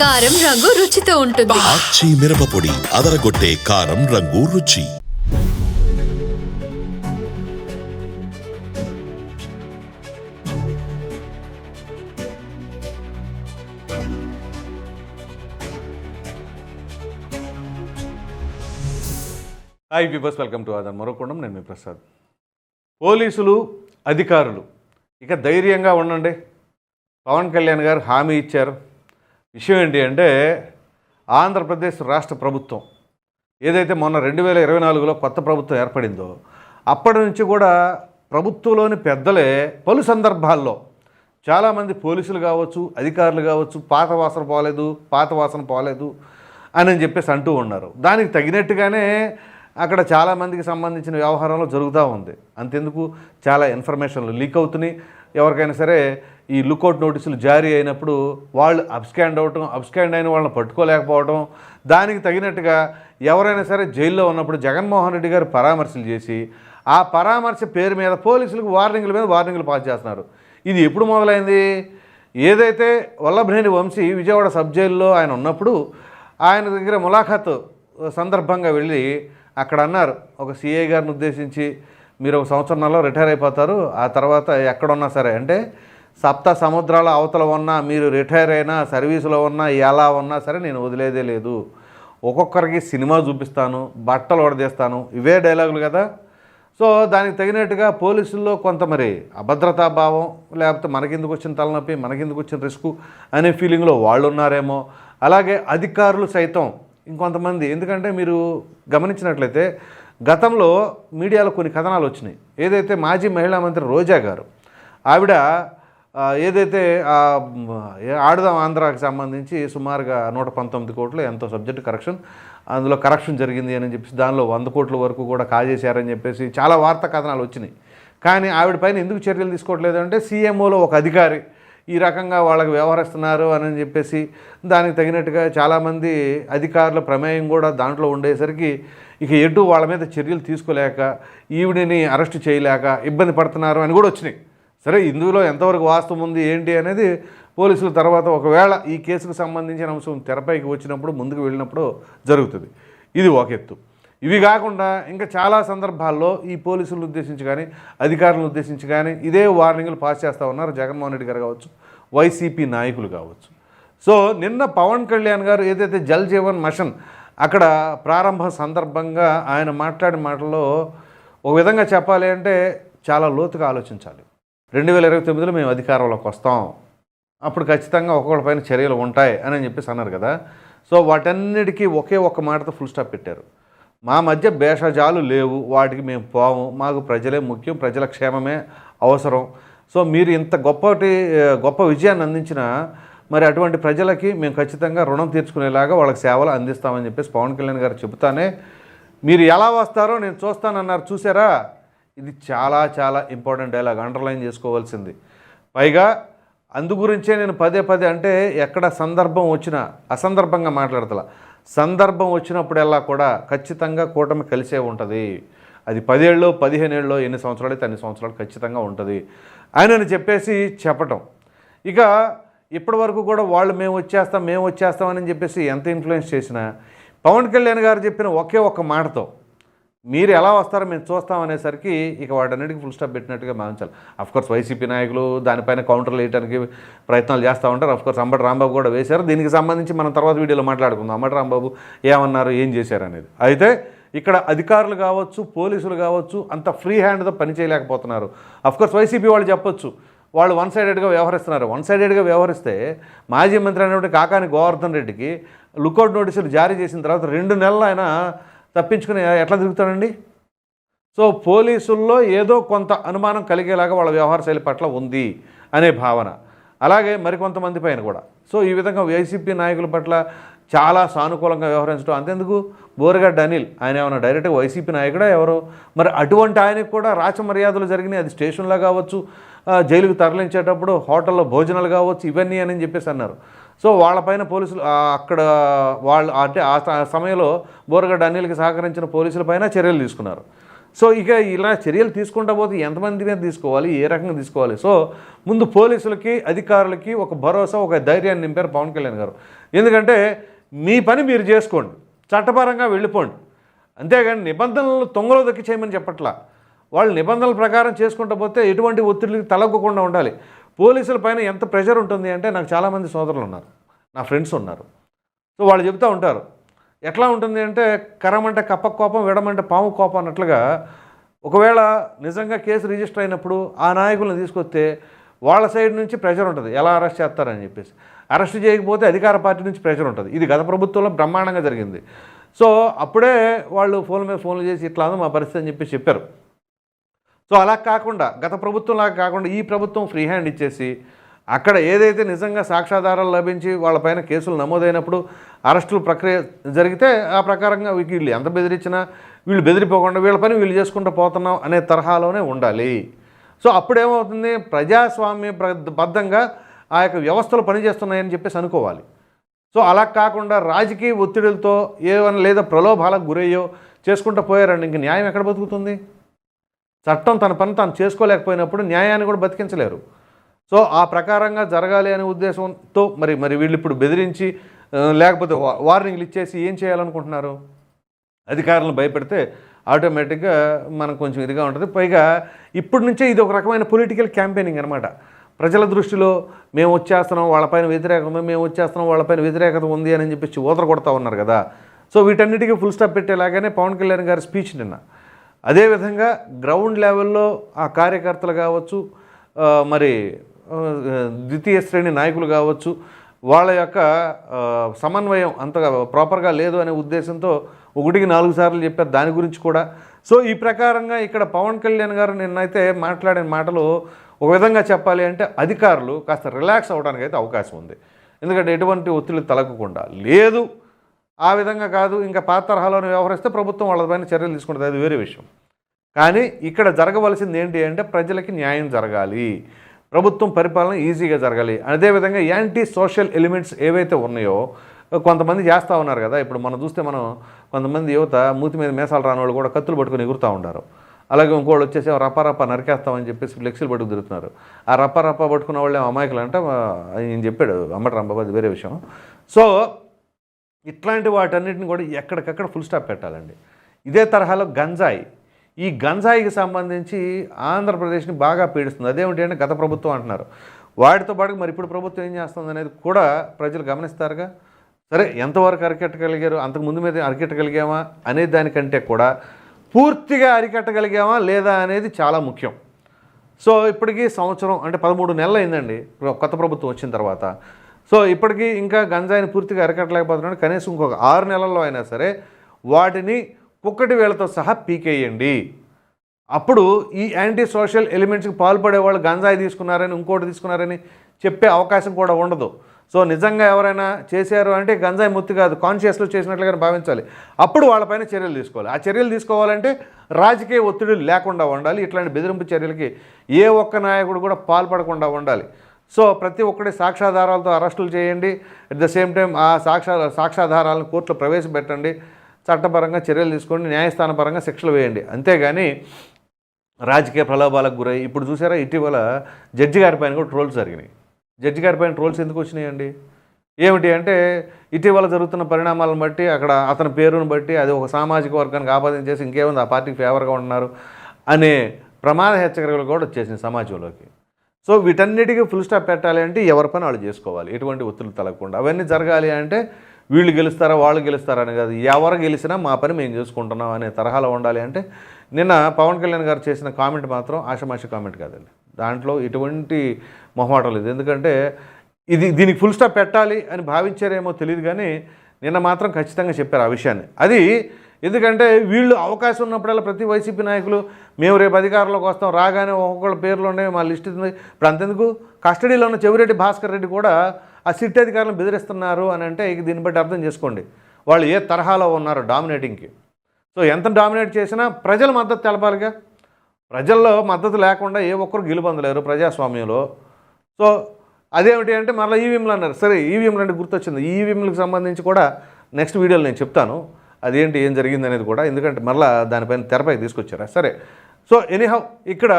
కారం రంగు రుచితో ఉంటుంది. ఆచి మిరపపొడి అదరగొట్టే కారం రంగు రుచి. హాయ్ పీపర్స్, వెల్కమ్ టు ఆదర్ మరోకొండం. నేను మీ ప్రసాద్. పోలీసులు అధికారులు ఇక ధైర్యంగా ఉండండి. పవన్ కళ్యాణ్ గారు హామీ ఇచ్చారు. విషయం ఏంటి అంటే, ఆంధ్రప్రదేశ్ రాష్ట్ర ప్రభుత్వం ఏదైతే మొన్న 2024లో కొత్త ప్రభుత్వం ఏర్పడిందో అప్పటి నుంచి కూడా ప్రభుత్వంలోని పెద్దలే పలు సందర్భాల్లో చాలామంది పోలీసులు కావచ్చు, అధికారులు కావచ్చు, పాత వాసన పోలేదు అని చెప్పేసి అంటూ ఉన్నారు. దానికి తగినట్టుగానే అక్కడ చాలామందికి సంబంధించిన వ్యవహారంలో జరుగుతూ ఉంది. అంతెందుకు చాలా ఇన్ఫర్మేషన్లు లీక్ అవుతున్నాయి. ఎవరికైనా సరే ఈ లుకౌట్ నోటీసులు జారీ అయినప్పుడు వాళ్ళు అబ్స్కాండ్ అయిన వాళ్ళని పట్టుకోలేకపోవడం, దానికి తగినట్టుగా ఎవరైనా సరే జైల్లో ఉన్నప్పుడు జగన్మోహన్ రెడ్డి గారు పరామర్శలు చేసి ఆ పరామర్శ పేరు మీద పోలీసులకు వార్నింగ్లు పాస్ చేస్తున్నారు. ఇది ఎప్పుడు మొదలైంది? ఏదైతే వల్లభనేని వంశీ విజయవాడ సబ్ జైల్లో ఆయన ఉన్నప్పుడు ఆయన దగ్గర ములాఖాత్ సందర్భంగా వెళ్ళి అక్కడ అన్నారు, ఒక సిఐ గారిని ఉద్దేశించి, మీరు ఒక సంవత్సరంలో రిటైర్ అయిపోతారు, ఆ తర్వాత ఎక్కడున్నా సరే, అంటే సప్త సముద్రాల అవతల ఉన్నా, మీరు రిటైర్ అయినా, సర్వీసులో ఉన్నా, ఎలా ఉన్నా సరే నేను వదిలేదే లేదు, ఒక్కొక్కరికి సినిమా చూపిస్తాను, బట్టలు వడదీస్తాను, ఇవే డైలాగులు కదా. సో దానికి తగినట్టుగా పోలీసుల్లో కొంత మరి అభద్రతా భావం, లేకపోతే మనకెందుకు వచ్చిన తలనొప్పి, మనకెందుకు వచ్చిన రిస్క్ అనే ఫీలింగ్లో వాళ్ళు ఉన్నారేమో. అలాగే అధికారులు సైతం ఇంకొంతమంది, ఎందుకంటే మీరు గమనించినట్లయితే గతంలో మీడియాలో కొన్ని కథనాలు వచ్చినాయి. ఏదైతే మాజీ మహిళా మంత్రి రోజా గారు, ఆవిడ ఏదైతే ఆడుదాం ఆంధ్రాకి సంబంధించి సుమారుగా 119 కోట్లు ఎంతో సబ్జెక్టు కరెక్షన్, అందులో కరెక్షన్ జరిగింది అని చెప్పేసి దానిలో 100 కోట్ల వరకు కూడా కాజేశారని చెప్పేసి చాలా వార్తా కథనాలు వచ్చినాయి. కానీ ఆవిడ పైన ఎందుకు చర్యలు తీసుకోవట్లేదు అంటే, సీఎంఓలో ఒక అధికారి ఈ రకంగా వాళ్ళకి వ్యవహరిస్తున్నారు అని చెప్పేసి దానికి తగినట్టుగా చాలామంది అధికారుల ప్రమేయం కూడా దాంట్లో ఉండేసరికి ఇక ఎటు వాళ్ళ మీద చర్యలు తీసుకోలేక, ఈవిడిని అరెస్ట్ చేయలేక ఇబ్బంది పడుతున్నారు అని కూడా వచ్చినాయి. సరే, ఇందులో ఎంతవరకు వాస్తవం ఉంది ఏంటి అనేది పోలీసులు తర్వాత ఒకవేళ ఈ కేసుకు సంబంధించిన అంశం తెరపైకి వచ్చినప్పుడు, ముందుకు వెళ్ళినప్పుడు జరుగుతుంది. ఇది ఒక ఎత్తు. ఇవి కాకుండా ఇంకా చాలా సందర్భాల్లో ఈ పోలీసులను ఉద్దేశించి కానీ, అధికారులను ఉద్దేశించి కానీ ఇదే వార్నింగ్లు పాస్ చేస్తూ ఉన్నారు జగన్మోహన్ రెడ్డి గారు కావచ్చు, వైసీపీ నాయకులు కావచ్చు. సో నిన్న పవన్ కళ్యాణ్ గారు ఏదైతే జల్ జీవన్ మిషన్ అక్కడ ప్రారంభ సందర్భంగా ఆయన మాట్లాడిన మాటల్లో ఒక విధంగా చెప్పాలి అంటే చాలా లోతుగా ఆలోచించాలి. 2029లో మేము అధికారంలోకి వస్తాం, అప్పుడు ఖచ్చితంగా ఒక్కొక్కరిపైన చర్యలు ఉంటాయి అని చెప్పేసి అన్నారు కదా. సో వాటన్నిటికీ ఒకే ఒక్క మాటతో ఫుల్ స్టాప్ పెట్టారు. మా మధ్య భేషజాలు లేవు, వాటికి మేము పోము, మాకు ప్రజలే ముఖ్యం, ప్రజల క్షేమమే అవసరం. సో మీరు ఇంత గొప్ప విజయాన్ని అందించిన మరి అటువంటి ప్రజలకి మేము ఖచ్చితంగా రుణం తీర్చుకునేలాగా వాళ్ళకి సేవలు అందిస్తామని చెప్పేసి పవన్ కళ్యాణ్ గారు చెబుతానే, మీరు ఎలా వస్తారో నేను చూస్తానన్నారు. చూసారా? ఇది చాలా చాలా ఇంపార్టెంట్ డైలాగ్, అండర్లైన్ చేసుకోవాల్సింది. పైగా అందుగురించే నేను పదే అంటే ఎక్కడ సందర్భం వచ్చినా అసందర్భంగా మాట్లాడతలా, సందర్భం వచ్చినప్పుడల్లా కూడా ఖచ్చితంగా కూటమి కలిసే ఉంటుంది. అది 10 ఏళ్ళు 15 ఏళ్ళు ఎన్ని సంవత్సరాలు అయితే అన్ని సంవత్సరాలు ఖచ్చితంగా ఉంటుంది అని చెప్పేసి చెప్పటం. ఇక ఇప్పటి వరకు కూడా వాళ్ళు మేము వచ్చేస్తామని చెప్పేసి ఎంత ఇన్ఫ్లుయెన్స్ చేసినా పవన్ కళ్యాణ్ గారు చెప్పిన ఒకే ఒక్క మాటతో మీరు ఎలా వస్తారో మేము చూస్తామనేసరికి ఇక వాటన్నిటికీ ఫుల్ స్టాప్ పెట్టినట్టుగా భావించాలి. అఫ్కోర్స్ వైసీపీ నాయకులు దానిపైన కౌంటర్లు వేయడానికి ప్రయత్నాలు చేస్తూ ఉంటారు. అఫ్కోర్స్ అంబటి రాంబాబు కూడా వేశారు. దీనికి సంబంధించి మనం తర్వాత వీడియోలో మాట్లాడుకుందాం, అంబటి రాంబాబు ఏమన్నారు, ఏం చేశారు అనేది. అయితే ఇక్కడ అధికారులు కావచ్చు, పోలీసులు కావచ్చు అంత ఫ్రీ హ్యాండ్తో పని చేయలేకపోతున్నారు. అఫ్కోర్స్ వైసీపీ వాళ్ళు చెప్పొచ్చు, వాళ్ళు వన్ సైడెడ్గా వ్యవహరిస్తున్నారు. వన్ సైడెడ్గా వ్యవహరిస్తే మాజీ మంత్రి అయినటువంటి కాకాని గోవర్ధన్ రెడ్డికి లుకౌట్ నోటీసులు జారీ చేసిన తర్వాత 2 నెలలు ఆయన తప్పించుకుని ఎట్లా తిరుగుతాడండి? సో పోలీసుల్లో ఏదో కొంత అనుమానం కలిగేలాగా వాళ్ళ వ్యవహార శైలి పట్ల ఉంది అనే భావన, అలాగే మరికొంతమంది పైన కూడా. సో ఈ విధంగా వైసీపీ నాయకుల పట్ల చాలా సానుకూలంగా వ్యవహరించడం. అంతెందుకు, బోరగడ్డ అనిల్ ఆయన ఏమైనా డైరెక్ట్గా వైసీపీ నాయకుడా ఎవరో? మరి అటువంటి ఆయనకు కూడా రాచమర్యాదలు జరిగినాయి. అది స్టేషన్లో కావచ్చు, జైలుకు తరలించేటప్పుడు హోటల్లో భోజనాలు కావచ్చు, ఇవన్నీ అని చెప్పేసి అన్నారు. సో వాళ్ళపైన పోలీసులు అక్కడ వాళ్ళు అంటే ఆ సమయంలో బోరగడ్డ అనిల్కి సహకరించిన పోలీసులపైన చర్యలు తీసుకున్నారు. సో ఇక ఇలా చర్యలు తీసుకుంటా పోతే ఎంతమంది మీద తీసుకోవాలి, ఏ రకంగా తీసుకోవాలి? సో ముందు పోలీసులకి అధికారులకి ఒక భరోసా, ఒక ధైర్యాన్ని నింపారు పవన్ కళ్యాణ్ గారు. ఎందుకంటే మీ పని మీరు చేసుకోండి, చట్టపరంగా వెళ్ళిపోండి, అంతేగాని నిబంధనలు తొంగలో దక్కి చేయమని చెప్పట్లా. వాళ్ళు నిబంధనల ప్రకారం చేసుకుంటూ పోతే ఎటువంటి ఒత్తిడికి తలగ్గకుండా ఉండాలి. పోలీసుల పైన ఎంత ప్రెషర్ ఉంటుంది అంటే, నాకు చాలామంది సోదరులు ఉన్నారు, నా ఫ్రెండ్స్ ఉన్నారు. సో వాళ్ళు చెప్తూ ఉంటారు, ఎట్లా ఉంటుంది అంటే కరమంటే కప్ప కోపం, విడమంటే పాము కోపం అన్నట్లుగా, ఒకవేళ నిజంగా కేసు రిజిస్టర్ అయినప్పుడు ఆ నాయకులను తీసుకొస్తే వాళ్ళ సైడ్ నుంచి ప్రెషర్ ఉంటుంది, ఎలా అరెస్ట్ చేస్తారని చెప్పేసి. అరెస్ట్ చేయకపోతే అధికార పార్టీ నుంచి ప్రెషర్ ఉంటుంది. ఇది గత ప్రభుత్వంలో బ్రహ్మాండంగా జరిగింది. సో అప్పుడే వాళ్ళు ఫోన్ మీద ఫోన్లు చేసి ఇట్లా మా పరిస్థితి అని చెప్పి చెప్పారు. సో అలా కాకుండా, గత ప్రభుత్వంలాగా కాకుండా ఈ ప్రభుత్వం ఫ్రీ హ్యాండ్ ఇచ్చేసి, అక్కడ ఏదైతే నిజంగా సాక్ష్యాధారాలు లభించి వాళ్ళపైన కేసులు నమోదైనప్పుడు అరెస్టుల ప్రక్రియ జరిగితే ఆ ప్రకారంగా వీళ్ళు ఎంత బెదిరించినా వీళ్ళు బెదిరిపోకుండా వీళ్ళ పని వీళ్ళు చేసుకుంటూ పోతున్నాం అనే తరహాలోనే ఉండాలి. సో అప్పుడేమవుతుంది, ప్రజాస్వామ్యబద్ధంగా ఆ యొక్క వ్యవస్థలు పనిచేస్తున్నాయని చెప్పేసి అనుకోవాలి. సో అలా కాకుండా రాజకీయ ఒత్తిడులతో ఏమైనా లేదా ప్రలోభాలకు గురయ్యో చేసుకుంటూ పోయారండి, ఇంక న్యాయం ఎక్కడ బతుకుతుంది? చట్టం తన పని తాను చేసుకోలేకపోయినప్పుడు న్యాయాన్ని కూడా బతికించలేరు. సో ఆ ప్రకారంగా జరగాలి అనే ఉద్దేశంతో మరి వీళ్ళు ఇప్పుడు బెదిరించి లేకపోతే వార్నింగ్లు ఇచ్చేసి ఏం చేయాలనుకుంటున్నారు? అధికారులను భయపెడితే ఆటోమేటిక్గా మనకు కొంచెం ఇదిగా ఉంటుంది. పైగా ఇప్పటి నుంచే ఇది ఒక రకమైన పొలిటికల్ క్యాంపెయినింగ్ అనమాట. ప్రజల దృష్టిలో మేము వచ్చేస్తున్నాం, వాళ్ళపైన వ్యతిరేకత ఉంది, మేము వచ్చేస్తున్నాం, వాళ్ళపైన వ్యతిరేకత ఉంది అని చెప్పి ఊదర కొడతా ఉన్నారు కదా. సో వీటన్నిటికీ ఫుల్ స్టాప్ పెట్టేలాగానే పవన్ కళ్యాణ్ గారి స్పీచ్ నిన్న. అదేవిధంగా గ్రౌండ్ లెవెల్లో ఆ కార్యకర్తలు కావచ్చు, మరి ద్వితీయ శ్రేణి నాయకులు కావచ్చు, వాళ్ళ యొక్క సమన్వయం అంతగా ప్రాపర్గా లేదు అనే ఉద్దేశంతో 1-4 సార్లు చెప్పారు దాని గురించి కూడా. సో ఈ ప్రకారంగా ఇక్కడ పవన్ కళ్యాణ్ గారు నిన్నైతే మాట్లాడిన మాటలు ఒక విధంగా చెప్పాలి అంటే అధికారులు కాస్త రిలాక్స్ అవ్వడానికి అయితే అవకాశం ఉంది. ఎందుకంటే ఎటువంటి ఒత్తిడి తలగకుండా లేదు, ఆ విధంగా కాదు, ఇంకా పాత తరహాలోనే వ్యవహరిస్తే ప్రభుత్వం వాళ్ళపైన చర్యలు తీసుకుంటుంది, అది వేరే విషయం. కానీ ఇక్కడ జరగవలసింది ఏంటి అంటే ప్రజలకి న్యాయం జరగాలి, ప్రభుత్వం పరిపాలన ఈజీగా జరగాలి. అదేవిధంగా యాంటీ సోషల్ ఎలిమెంట్స్ ఏవైతే ఉన్నాయో కొంతమంది చేస్తూ ఉన్నారు కదా. ఇప్పుడు మనం చూస్తే కొంతమంది యువత మూతి మీద మేసాలు రాని వాళ్ళు కూడా కత్తులు పట్టుకుని ఎగురుతూ ఉంటారు. అలాగే ఇంకోళ్ళు వచ్చేసి రప్ప నరికేస్తామని చెప్పేసి ఫ్లెక్సీలు పట్టుకు తిరుగుతున్నారు. ఆ రప్ప పట్టుకున్న వాళ్ళే అమాయకులు అంటే ఆయన చెప్పాడు అమ్మటి రాంబాబు, అది వేరే విషయం. సో ఇట్లాంటి వాటన్నిటిని కూడా ఎక్కడికక్కడ ఫుల్ స్టాప్ పెట్టాలండి. ఇదే తరహాలో గంజాయి, ఈ గంజాయికి సంబంధించి ఆంధ్రప్రదేశ్ని బాగా పీడిస్తుంది. అదేమిటి అంటే గత ప్రభుత్వం అంటున్నారు, వాటితో పాటు మరి ఇప్పుడు ప్రభుత్వం ఏం చేస్తుంది అనేది కూడా ప్రజలు గమనిస్తారుగా. సరే ఎంతవరకు అరికట్టగలిగారు, అంతకుముందు మీద అరికట్టగలిగామా అనే దానికంటే కూడా పూర్తిగా అరికట్టగలిగామా లేదా అనేది చాలా ముఖ్యం. సో ఇప్పటికీ సంవత్సరం అంటే 13 నెలలు అయిందండి కొత్త ప్రభుత్వం వచ్చిన తర్వాత. సో ఇప్పటికీ ఇంకా గంజాయిని పూర్తిగా అరికట్టలేకపోతున్నాడు. కనీసం ఇంకొక 6 నెలల్లో అయినా సరే వాటిని కుక్కటి వేళతో సహా పీకేయండి. అప్పుడు ఈ యాంటీ సోషల్ ఎలిమెంట్స్కి పాల్పడే వాళ్ళు గంజాయి తీసుకున్నారని ఇంకోటి తీసుకున్నారని చెప్పే అవకాశం కూడా ఉండదు. సో నిజంగా ఎవరైనా చేశారు అంటే గంజాయి ముత్తి కాదు, కాన్షియస్లో చేసినట్లుగానే భావించాలి. అప్పుడు వాళ్ళపైన చర్యలు తీసుకోవాలి. ఆ చర్యలు తీసుకోవాలంటే రాజకీయ ఒత్తిడి లేకుండా ఉండాలి. ఇట్లాంటి బెదిరింపు చర్యలకి ఏ ఒక్క నాయకుడు కూడా పాల్పడకుండా ఉండాలి. సో ప్రతి ఒక్కటి సాక్ష్యాధారాలతో అరెస్టులు చేయండి. అట్ ద సేమ్ టైం ఆ సాక్ష్యాధారాలను కోర్టులో ప్రవేశపెట్టండి, చట్టపరంగా చర్యలు తీసుకోండి, న్యాయస్థానపరంగా శిక్షలు వేయండి. అంతేగాని రాజకీయ ప్రలోభాలకు గురై ఇప్పుడు చూసారా ఇటీవల జడ్జి గారి పైన కూడా ట్రోల్స్ జరిగినాయి. జడ్జి గారి పైన ట్రోల్స్ ఎందుకు వచ్చినాయండి? ఏమిటి అంటే ఇటీవల జరుగుతున్న పరిణామాలను బట్టి అక్కడ అతని పేరును బట్టి అది ఒక సామాజిక వర్గానికి ఆపాదించేసి ఇంకేముంది ఆ పార్టీకి ఫేవర్గా ఉంటున్నారు అనే ప్రమాద హెచ్చరికలు కూడా వచ్చేసింది సమాజంలోకి. సో వీటన్నిటికీ ఫుల్ స్టాప్ పెట్టాలి అంటే ఎవరి పని వాళ్ళు చేసుకోవాలి, ఎటువంటి ఒత్తిడి తలగకుండా. అవన్నీ జరగాలి అంటే వీళ్ళు గెలుస్తారా వాళ్ళు గెలుస్తారా అని కాదు, ఎవరు గెలిచినా మా పని మేము చేసుకుంటున్నాం అనే తరహాలో ఉండాలి. అంటే నిన్న పవన్ కళ్యాణ్ గారు చేసిన కామెంట్ మాత్రం ఆషామాషి కామెంట్ కాదండి, దాంట్లో ఎటువంటి మొహమాటం లేదు. ఎందుకంటే దీనికి ఫుల్ స్టాప్ పెట్టాలి అని భావించారేమో తెలియదు, కానీ నిన్న మాత్రం ఖచ్చితంగా చెప్పారు ఆ విషయాన్ని. అది ఎందుకంటే వీళ్ళు అవకాశం ఉన్నప్పుడల్లా ప్రతి వైసీపీ నాయకులు మేము రేపు అధికారంలోకి వస్తాం రాగానే ఒక్కొక్కళ్ళ పేర్లోనే మా లిస్ట్ ఉంది. ఇప్పుడు అంతెందుకు కస్టడీలో ఉన్న చెవిరెడ్డి భాస్కర్ రెడ్డి కూడా ఆ సిట్ అధికారులను బెదిరిస్తున్నారు అని అంటే ఇక దీన్ని బట్టి అర్థం చేసుకోండి వాళ్ళు ఏ తరహాలో ఉన్నారు డామినేటింగ్కి. సో ఎంత డామినేట్ చేసినా ప్రజల మద్దతు తెలపాలిగా. ప్రజల్లో మద్దతు లేకుండా ఏ ఒక్కరు గెలుపొందలేరు ప్రజాస్వామ్యంలో. సో అదేమిటి అంటే మళ్ళీ ఈవీఎంలు అన్నారు. సరే ఈవీఎంలు అంటే గుర్తొచ్చింది, ఈవీఎంలకు సంబంధించి కూడా నెక్స్ట్ వీడియోలో నేను చెప్తాను అదేంటి ఏం జరిగింది అనేది కూడా, ఎందుకంటే మళ్ళీ దానిపైన తెరపైకి తీసుకొచ్చారా. సరే సో ఎనీహౌ ఇక్కడ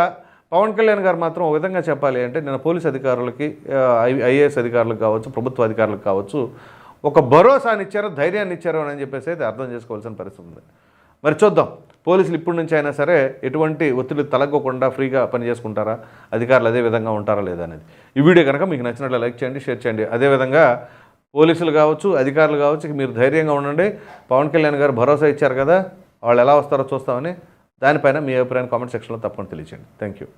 పవన్ కళ్యాణ్ గారు మాత్రం ఒక విధంగా చెప్పాలి అంటే నేను పోలీస్ అధికారులకి ఐఏఎస్ అధికారులకు కావచ్చు ప్రభుత్వ అధికారులకు కావచ్చు ఒక భరోసాని ఇచ్చారో ధైర్యాన్ని ఇచ్చారో అని చెప్పేసి అయితే అర్థం చేసుకోవాల్సిన పరిస్థితి ఉంది. మరి చూద్దాం పోలీసులు ఇప్పటి నుంచి అయినా సరే ఎటువంటి ఒత్తిడి తలగకుండా ఫ్రీగా పని చేసుకుంటారా, అధికారులు అదే విధంగా ఉంటారా లేదా అనేది. ఈ వీడియో కనుక మీకు నచ్చినట్లు లైక్ చేయండి, షేర్ చేయండి. అదేవిధంగా పోలీసులు కావచ్చు, అధికారులు కావచ్చు, మీరు ధైర్యంగా ఉండండి. పవన్ కళ్యాణ్ గారు భరోసా ఇచ్చారు కదా, వాళ్ళు ఎలా వస్తారో చూస్తామని. దానిపైన మీ అభిప్రాయాన్ని కామెంట్ సెక్షన్లో తప్పకుండా తెలియచేయండి. Thank you.